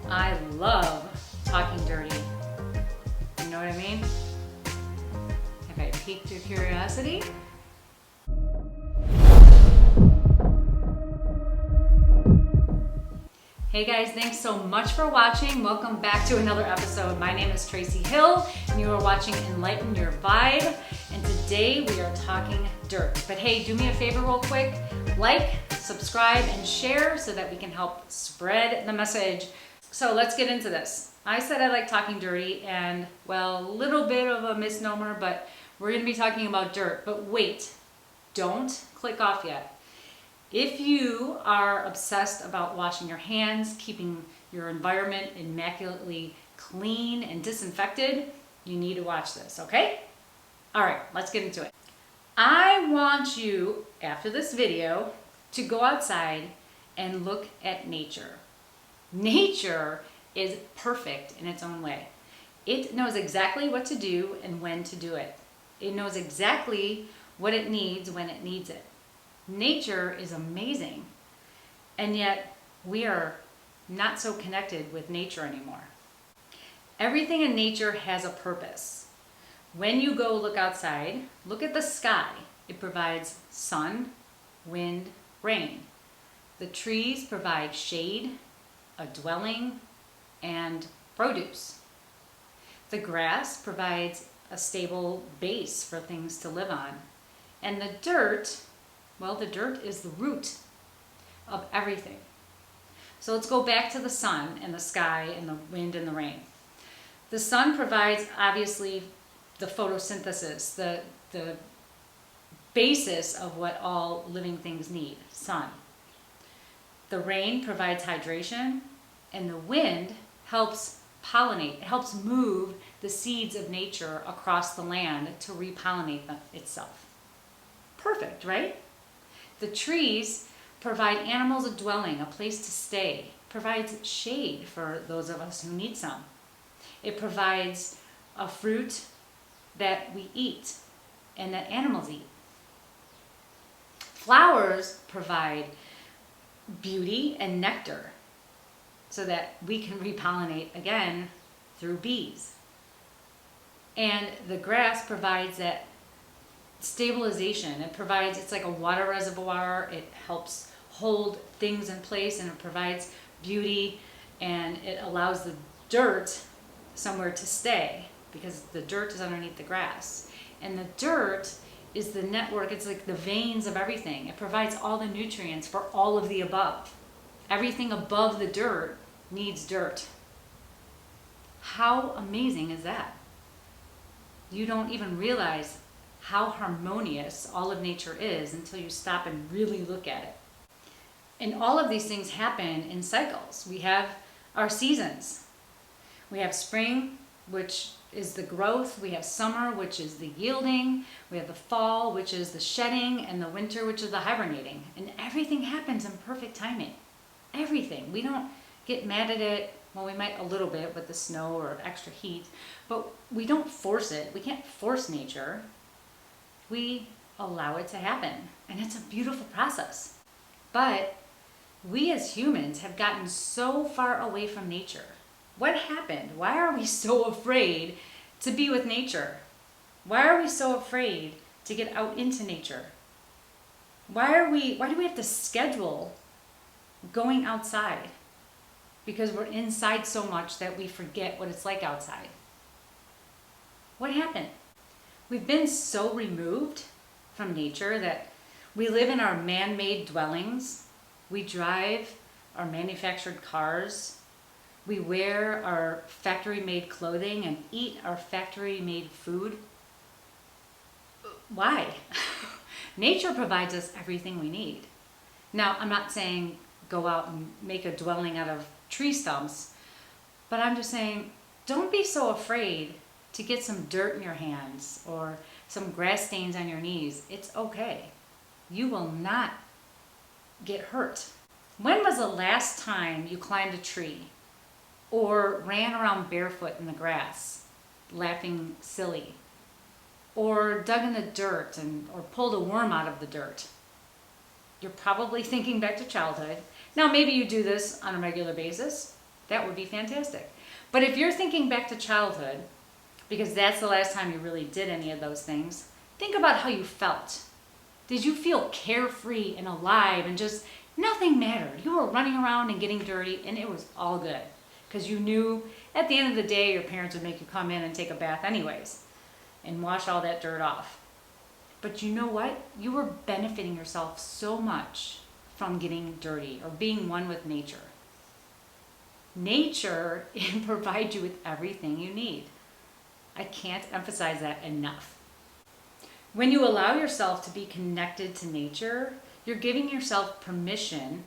I love talking dirty. You know what I mean? Have I piqued your curiosity? Hey guys, thanks so much for watching. Welcome back to another episode. My name is Tracy Hill and you are watching Enlighten Your Vibe. And today we are talking dirt. But hey, do me a favor real quick. Like, subscribe, and share so that we can help spread the message. So let's get into this. I said I like talking dirty, and well, a little bit of a misnomer, but we're gonna be talking about dirt. But wait, don't click off yet. If you are obsessed about washing your hands, keeping your environment immaculately clean and disinfected, you need to watch this, okay? All right, let's get into it. I want you, after this video, to go outside and look at nature. Nature is perfect in its own way. It knows exactly what to do and when to do it. It knows exactly what it needs when it needs it. Nature is amazing, and yet we are not so connected with nature anymore. Everything in nature has a purpose. When you go look outside, look at the sky. It provides sun, wind, rain. The trees provide shade, a dwelling, and produce. The grass provides a stable base for things to live on. And the dirt, well, the dirt is the root of everything. So let's go back to the sun and the sky and the wind and the rain. The sun provides, obviously, the photosynthesis, the basis of what all living things need, sun. The rain provides hydration, and the wind helps pollinate. It helps move the seeds of nature across the land to repollinate itself. Perfect, right? The trees provide animals a dwelling, a place to stay, provides shade for those of us who need some. It provides a fruit that we eat and that animals eat. Flowers provide beauty and nectar so that we can repollinate again through bees. And the grass provides that stabilization. It's like a water reservoir. It helps hold things in place, and it provides beauty, and it allows the dirt somewhere to stay because the dirt is underneath the grass. And the dirt is the network. It's like the veins of everything. It provides all the nutrients for all of the above. Everything above the dirt needs dirt. How amazing is that? You don't even realize how harmonious all of nature is until you stop and really look at it. And all of these things happen in cycles. We have our seasons. We have spring, which is the growth. We have summer, which is the yielding. We have the fall, which is the shedding, and the winter, which is the hibernating. And everything happens in perfect timing. Everything. We don't get mad at it. Well, we might a little bit with the snow or extra heat, but we don't force it. We can't force nature. We allow it to happen, and it's a beautiful process. But we as humans have gotten so far away from nature. What happened? Why are we so afraid to be with nature? Why are we so afraid to get out into nature? Why do we have to schedule going outside? Because we're inside so much that we forget what it's like outside. What happened? We've been so removed from nature that we live in our man-made dwellings. We drive our manufactured cars. We wear our factory-made clothing and eat our factory-made food. Why? Nature provides us everything we need. Now, I'm not saying go out and make a dwelling out of tree stumps, but I'm just saying don't be so afraid to get some dirt in your hands or some grass stains on your knees. It's okay. You will not get hurt. When was the last time you climbed a tree or ran around barefoot in the grass, laughing silly, or dug in the dirt or pulled a worm out of the dirt? You're probably thinking back to childhood. Now, maybe you do this on a regular basis. That would be fantastic. But if you're thinking back to childhood, because that's the last time you really did any of those things, think about how you felt. Did you feel carefree and alive and just nothing mattered? You were running around and getting dirty and it was all good. Because you knew at the end of the day your parents would make you come in and take a bath anyways and wash all that dirt off. But you know what? You were benefiting yourself so much from getting dirty or being one with nature. Nature provides you with everything you need. I can't emphasize that enough. When you allow yourself to be connected to nature, you're giving yourself permission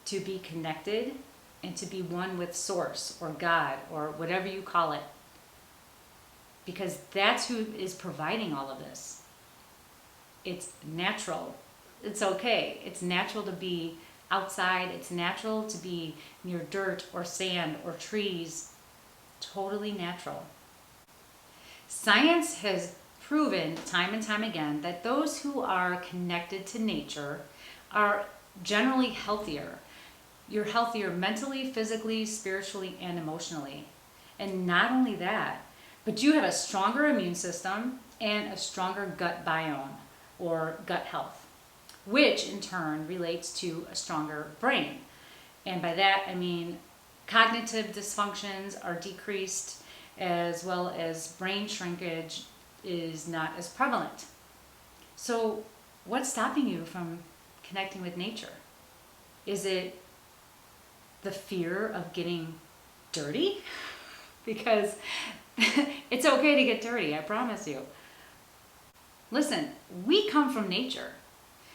to be connected and to be one with Source or God or whatever you call it. Because that's who is providing all of this. It's natural. It's okay. It's natural to be outside. It's natural to be near dirt or sand or trees. Totally natural. Science has proven time and time again that those who are connected to nature are generally healthier. You're healthier mentally, physically, spiritually, and emotionally. And not only that, but you have a stronger immune system and a stronger gut biome or gut health, which in turn relates to a stronger brain. And by that, I mean cognitive dysfunctions are decreased, as well as brain shrinkage is not as prevalent. So what's stopping you from connecting with nature? Is it the fear of getting dirty? Because it's okay to get dirty, I promise you. Listen, we come from nature.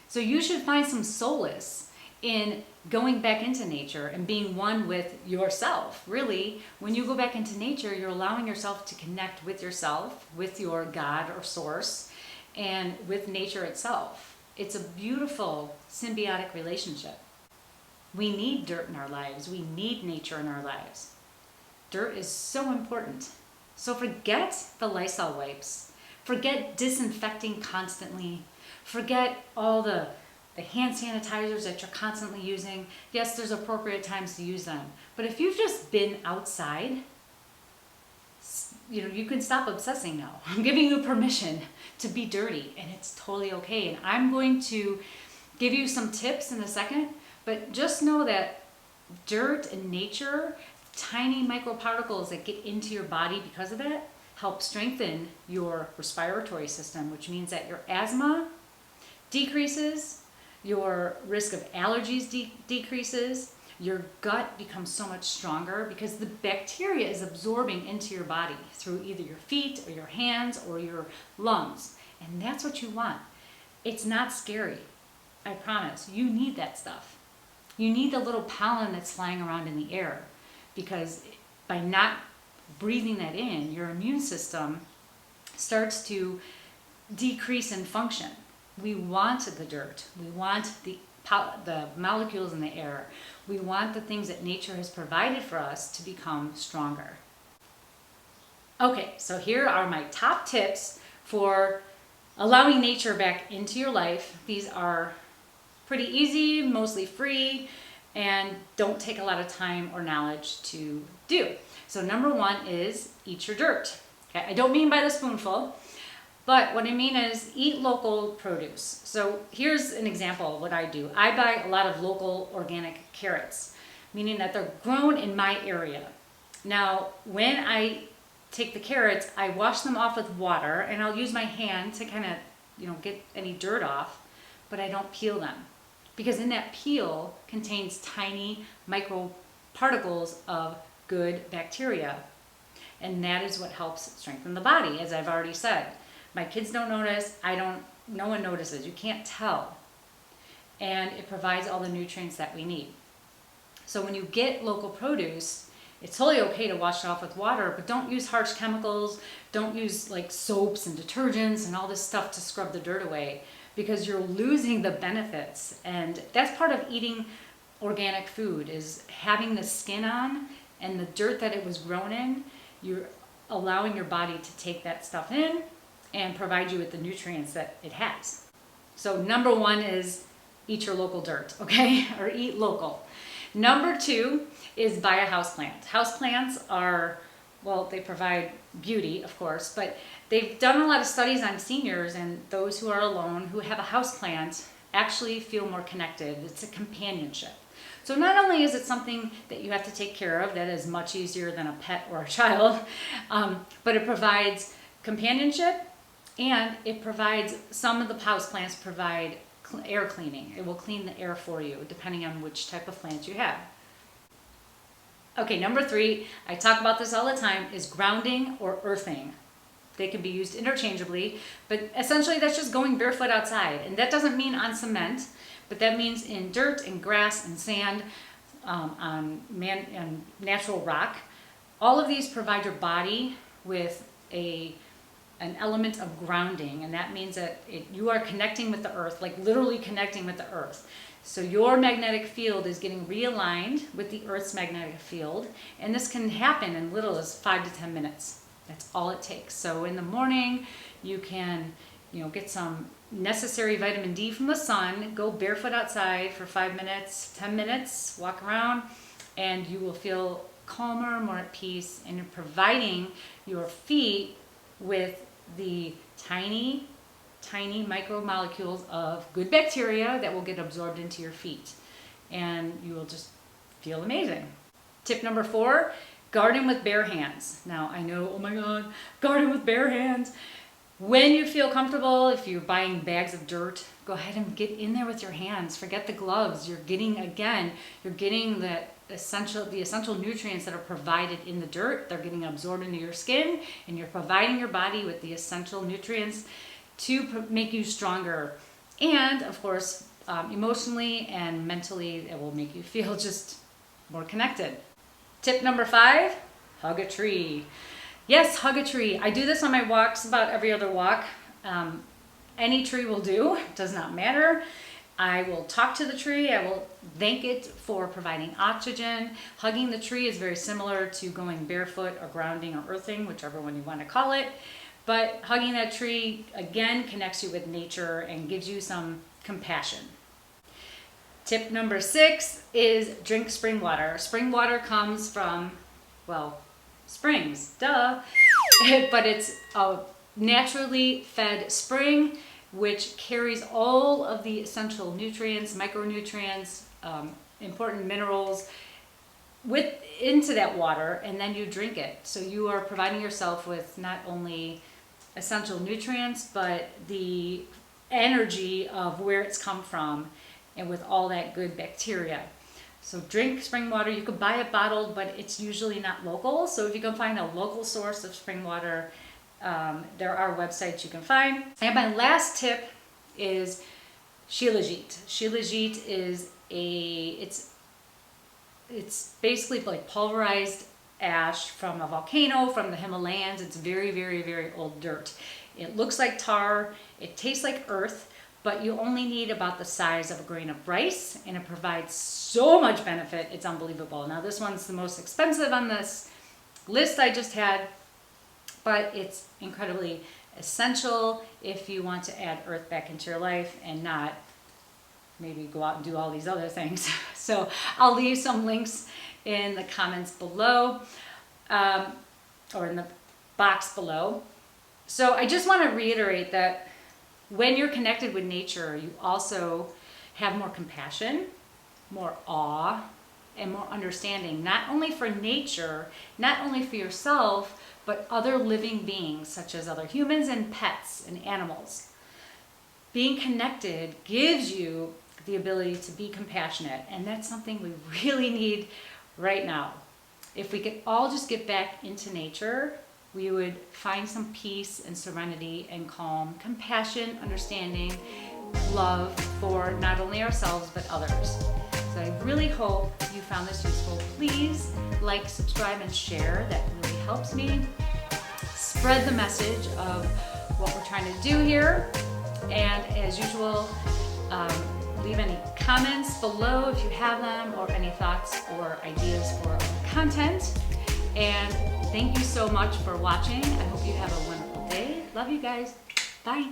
So you should find some solace in going back into nature and being one with yourself. Really, when you go back into nature, you're allowing yourself to connect with yourself, with your God or Source, and with nature itself. It's a beautiful symbiotic relationship. We need dirt in our lives. We need nature in our lives. Dirt is so important. So forget the Lysol wipes. Forget disinfecting constantly. Forget all the hand sanitizers that you're constantly using. Yes, there's appropriate times to use them. But if you've just been outside, you can stop obsessing now. I'm giving you permission to be dirty, and it's totally okay. And I'm going to give you some tips in a second, but just know that dirt and nature, tiny microparticles that get into your body because of that, help strengthen your respiratory system, which means that your asthma decreases, your risk of allergies decreases, your gut becomes so much stronger because the bacteria is absorbing into your body through either your feet or your hands or your lungs. And that's what you want. It's not scary. I promise. You need that stuff. You need the little pollen that's flying around in the air, because by not breathing that in, your immune system starts to decrease in function. We want the dirt. We want the molecules in the air. We want the things that nature has provided for us to become stronger. Okay, so here are my top tips for allowing nature back into your life. These are pretty easy, mostly free, and don't take a lot of time or knowledge to do. So number one is eat your dirt. Okay, I don't mean by the spoonful, but what I mean is eat local produce. So here's an example of what I do. I buy a lot of local organic carrots, meaning that they're grown in my area. Now, when I take the carrots, I wash them off with water, and I'll use my hand to kind of, get any dirt off, but I don't peel them. Because in that peel contains tiny microparticles of good bacteria. And that is what helps strengthen the body, as I've already said. My kids don't notice, no one notices. You can't tell. And it provides all the nutrients that we need. So when you get local produce, it's totally okay to wash it off with water, but don't use harsh chemicals. Don't use like soaps and detergents and all this stuff to scrub the dirt away, because you're losing the benefits. And that's part of eating organic food, is having the skin on and the dirt that it was grown in. You're allowing your body to take that stuff in and provide you with the nutrients that it has. So number one is eat your local dirt, okay? Or eat local. Number 2 is buy a houseplant. Houseplants are, well, they provide beauty, of course, but they've done a lot of studies on seniors and those who are alone who have a houseplant actually feel more connected. It's a companionship. So not only is it something that you have to take care of, that is much easier than a pet or a child, but it provides companionship, and it provides, some of the houseplants provide air cleaning. It will clean the air for you depending on which type of plant you have. Okay, number 3, I talk about this all the time, is grounding or earthing. They can be used interchangeably, but essentially that's just going barefoot outside. And that doesn't mean on cement, but that means in dirt and grass and sand, on and natural rock. All of these provide your body with an element of grounding, and that means that you are connecting with the earth, like literally connecting with the earth. So your magnetic field is getting realigned with the earth's magnetic field, and this can happen in little as 5 to 10 minutes. That's all it takes. So in the morning, you can, get some necessary vitamin D from the sun, go barefoot outside for 5 minutes, 10 minutes, walk around, and you will feel calmer, more at peace, and you're providing your feet with the tiny micromolecules of good bacteria that will get absorbed into your feet, and you will just feel amazing. Tip number 4, garden with bare hands. Now I know, oh my God, garden with bare hands. When you feel comfortable, if you're buying bags of dirt, go ahead and get in there with your hands. Forget the gloves. You're getting the essential nutrients that are provided in the dirt. They're getting absorbed into your skin, and you're providing your body with the essential nutrients to make you stronger. And of course, emotionally and mentally, it will make you feel just more connected. Tip number 5, hug a tree. Yes, hug a tree. I do this on my walks about every other walk. Any tree will do, it does not matter. I will talk to the tree. I will thank it for providing oxygen. Hugging the tree is very similar to going barefoot or grounding or earthing, whichever one you want to call it. But hugging that tree, again, connects you with nature and gives you some compassion. Tip number 6 is drink spring water. Spring water comes from, well, springs, duh. But it's a naturally fed spring, which carries all of the essential nutrients, micronutrients, important minerals into that water, and then you drink it. So you are providing yourself with not only essential nutrients, but the energy of where it's come from and with all that good bacteria. So drink spring water. You could buy it bottled, but it's usually not local. So if you can find a local source of spring water, there are websites you can find. And my last tip is Shilajit. Shilajit is it's basically like pulverized ash from a volcano, from the Himalayas. It's very, very, very old dirt. It looks like tar. It tastes like earth, but you only need about the size of a grain of rice, and it provides so much benefit. It's unbelievable. Now this one's the most expensive on this list I just had, but it's incredibly essential if you want to add earth back into your life and not maybe go out and do all these other things. So I'll leave some links in the comments below, or in the box below. So I just want to reiterate that when you're connected with nature, you also have more compassion, more awe, and more understanding, not only for nature, not only for yourself, but other living beings, such as other humans and pets and animals. Being connected gives you the ability to be compassionate, and that's something we really need right now. If we could all just get back into nature, we would find some peace and serenity and calm, compassion, understanding, love for not only ourselves but others. So I really hope you found this useful. Please like, subscribe, and share. That really helps me. Spread the message of what we're trying to do here. And as usual, leave any comments below if you have them, or any thoughts or ideas for content. And thank you so much for watching. I hope you have a wonderful day. Love you guys. Bye.